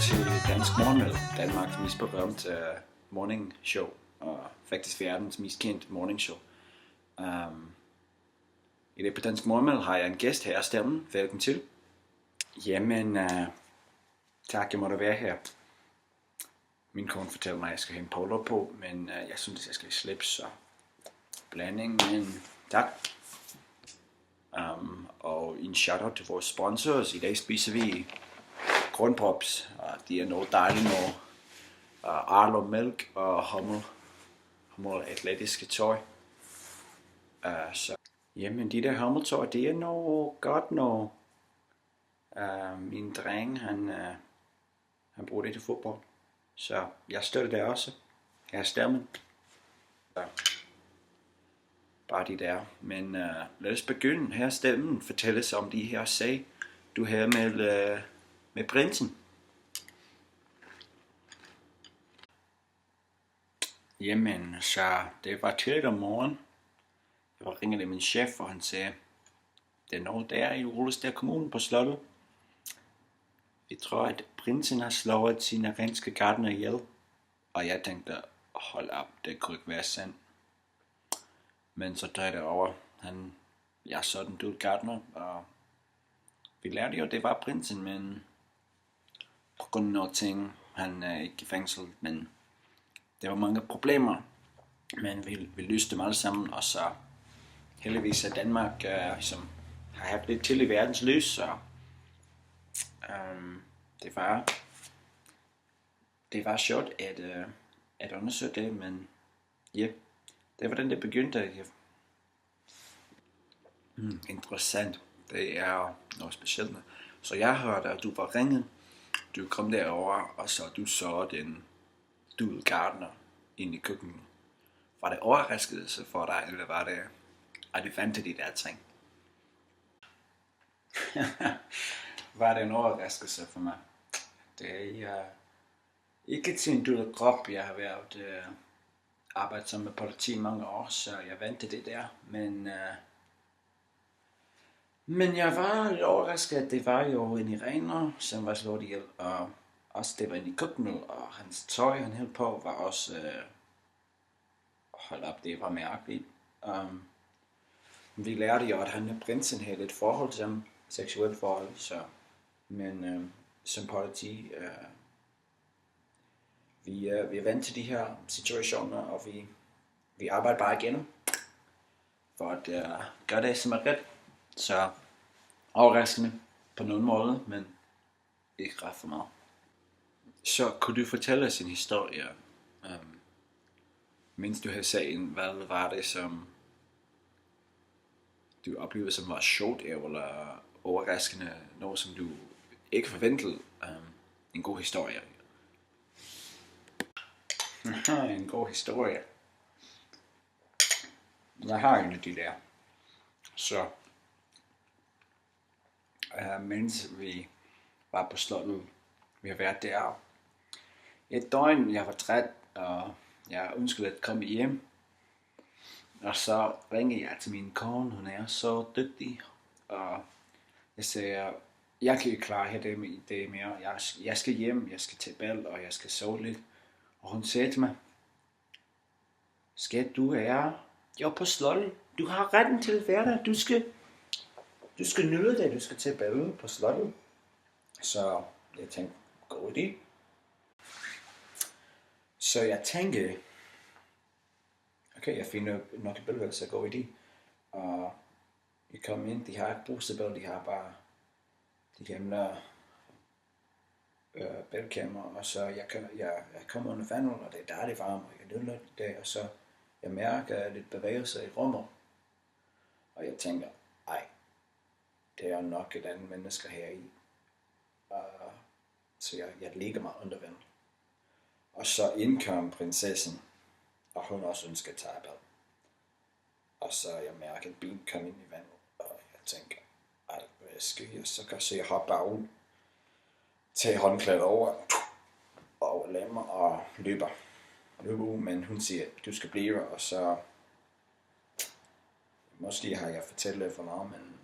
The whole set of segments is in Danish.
til Dansk Morgenmad, Danmarks mest berømte morning show, og faktisk verdens mest kendte morning show. I dag på Dansk Morgenmad har jeg en gæst her, Stemmen. Velkommen til. Jamen, tak, jeg måtte være her. Min kone fortæller mig, at jeg skal have en polo på, men jeg synes, jeg skal slippe, så blanding, men tak. Og en shout-out til vores sponsors. I dag spiser vi Grundpops, og de er noget dejlige noget. Arlo Mælk og Hummel atletiske tøj. Så jamen, de der Hummeltøj, det er noget godt noget. Min dreng, han bruger det til fodbold. Så jeg støtter det også. Jeg er Stemmen. Så bare de der. Men lad os begynde. Her Stemmen fortælles om de her sag, du havde med prinsen. Jamen, så det var tidligt om morgenen. Jeg var ringet til min chef, og han sagde, det er noget der i Rullestad Kommune på slottet. Vi tror, at prinsen har slået sine renske gartner ihjel. Og jeg tænkte, hold op, det kunne ikke være sandt. Men så drejede det over. Jeg så den døde gartner, og vi lærte jo, at det var prinsen, men på grund af nogle ting, han er ikke i fængsel, men der var mange problemer. Men vi løste dem alle sammen, og så heldigvis er Danmark, som har haft lidt til i verdens lys, så det var sjovt at undersøge det, men ja, det var den, der begyndte. Interessant. Det er noget specielt. Så jeg hørte, at du var ringet, du kom derover, og så du så den døde gartner inde i køkkenet. Var det overraskelse for dig, eller var det, at du fandt de der ting? Var det en overraskelse for mig? Det er ikke til en død krop. Jeg har været arbejdet som med politi i mange år, så jeg ventede det der. Men jeg var lidt overrasket, at det var jo en iraner, som var slået ihjel, og også det var inde i køkkenet, og hans tøj, han hældte på, var også hold op, det var mærkeligt. Vi lærte jo, at han og prinsen havde et forhold til ham, seksuelt forhold, så, men som politi, vi er vant til de her situationer, og vi arbejder bare igennem, for at gøre det, som er ret. Så overraskende på nogen måde, men ikke ret for meget. Så kunne du fortælle os en historie, mens du havde sagen, hvad var det, som du oplevede, som var sjovt, eller overraskende, noget som du ikke forventede, en god historie? En god historie. Jeg har en af de der. Så mens vi var på slottet, vi har været der et døgn, jeg var træt, og jeg ønskede at komme hjem. Og så ringede jeg til min kone, hun er så dygtig, og jeg sagde, jeg kan ikke klare det mere, jeg skal hjem, jeg skal til bal, og jeg skal sove lidt. Og hun sagde til mig, skat, du er jo på slottet, du har retten til at være der, du skal nyde det, du skal til ballen på slottet. Så jeg tænkte, god idé. Så jeg tænkte, okay, jeg finder nok et billede, så god idé. Og jeg kom ind, de har ikke brusebillede, de har bare de gamle bælkammer, og så jeg kommer under vandet, og det er dejligt varmt, og jeg nyder det, og så jeg mærker lidt bevægelse i rummet. Og jeg tænker, ej, det er nok et andet menneske her i. Så jeg ligger mig under vandet. Og så indkom prinsessen, og hun også ønsker at tage bad. Og så jeg mærker et ben komme ind i vandet, og jeg tænker, ej, hvad skal jeg? Så jeg hopper ud, tager håndklædet over lemmer og løber ud, men hun siger, du skal blive, og så måske har jeg fortalt det for meget, men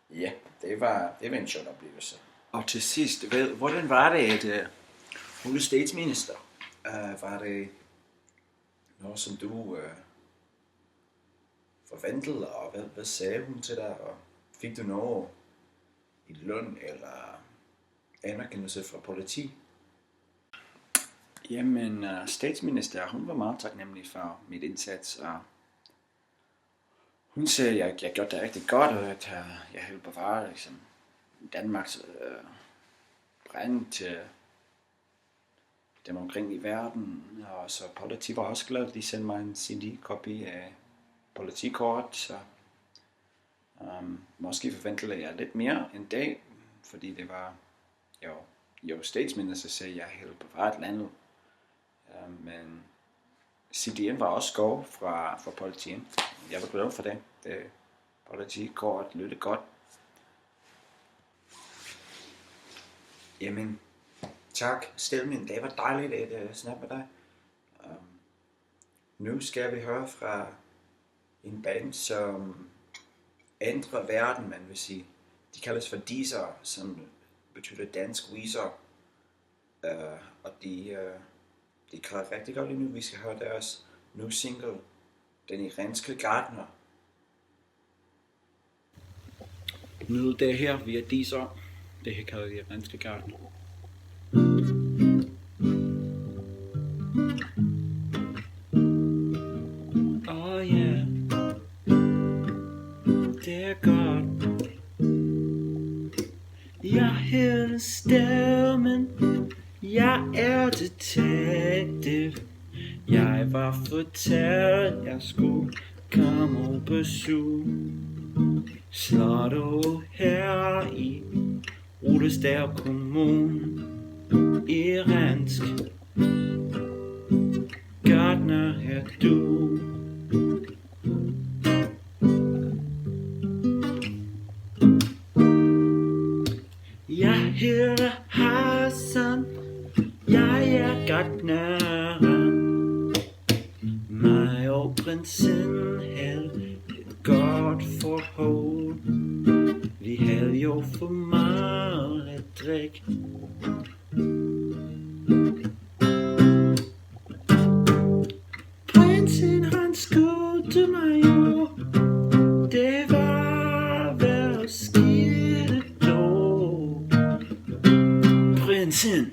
ja, det var en sjov oplevelse. Og til sidst, hvordan var det, at hun blev statsminister? Var det noget, som du forventede, og hvad sagde hun til dig? Og fik du noget i løn eller anerkendelse fra politi? Jamen, statsminister, hun var meget taknemmelig for mit indsats, og hun sagde, at jeg gjorde det rigtig godt, og at jeg havde bevaret ligesom, Danmarks brand til dem omkring i verden, og så politi var også glad, de sendte mig en CD-kopi af politikort, så måske forventede jeg lidt mere en dag, fordi det var jo statsminister, sagde jeg havde bevaret landet, men CD'en var også god fra politiet. Jeg var glad for det. Politikort lød godt. Jamen, tak Stelmin, det var dejligt at snakke med dig. Nu skal vi høre fra en band, som ændrer verden, man vil sige. De kaldes for Deezer, som betyder dansk Weezer. Og de kører rigtig godt lige nu. Vi skal høre deres nye single, Den Iranske Gartner. Nu det her via Deezer. Det her kalder de Iranske Gartner. Yeah, det er godt. Jeg hedder Stelmin, jeg er detektiv. Jeg var fortalt, jeg skulle komme og besøge slottet her i Rudersdal Kommune. Iransk gartner er du. Jeg hedder Hassan, jeg er gartneren. Mig og prinsen havde et godt forhold. Vi havde jo for meget at drikke. Prinsen han skudte mig jo. Det var vel skidt dog. Prinsen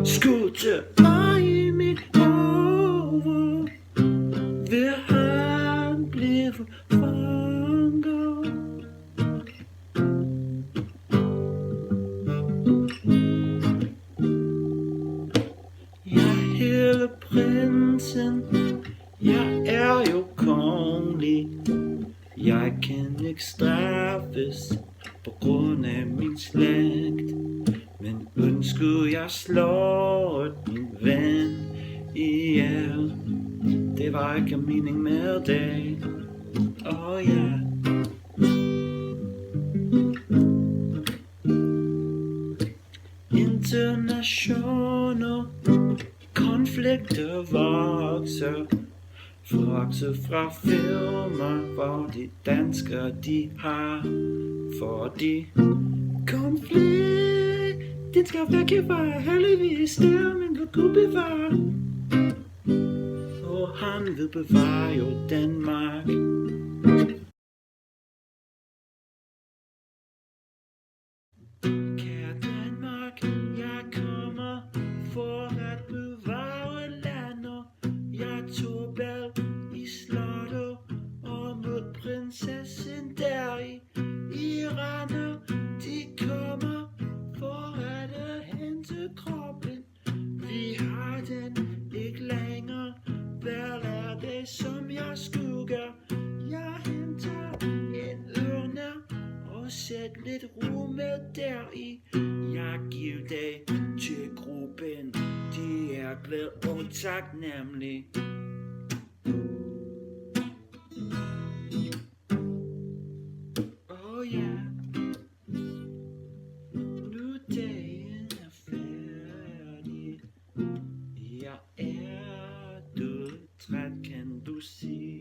skudte mig i mit hoved. Vil han blive fanget? Jeg hedder prinsen, jeg er jo kongelig. Jeg kan ikke straffes på grund af min slægt. Men ønsker jeg slår min ven ihjel. Det var ikke mening med det. Ja. Internationale konflikter vokser. Vokser fra firma, hvor de danskere de har. Fordi konflikt, den skal væk være heldigvis der, men vil Gud bevare. Og han vil bevare jo Danmark. Kære Danmark, jeg kommer for at bevare landet. Jeg tog bal i slottet og mødte prinsessen der i Iran. De kommer for at hente kroppen. Vi har den ikke længere. Hvad er det som jeg skugger? Jeg henter en urne og sæt lidt ro med deri. Jeg giver det til gruppen. De er blevet utaknemmelige. Ja. Nu dagen er færdig. Jeg er død træt, kan du sige.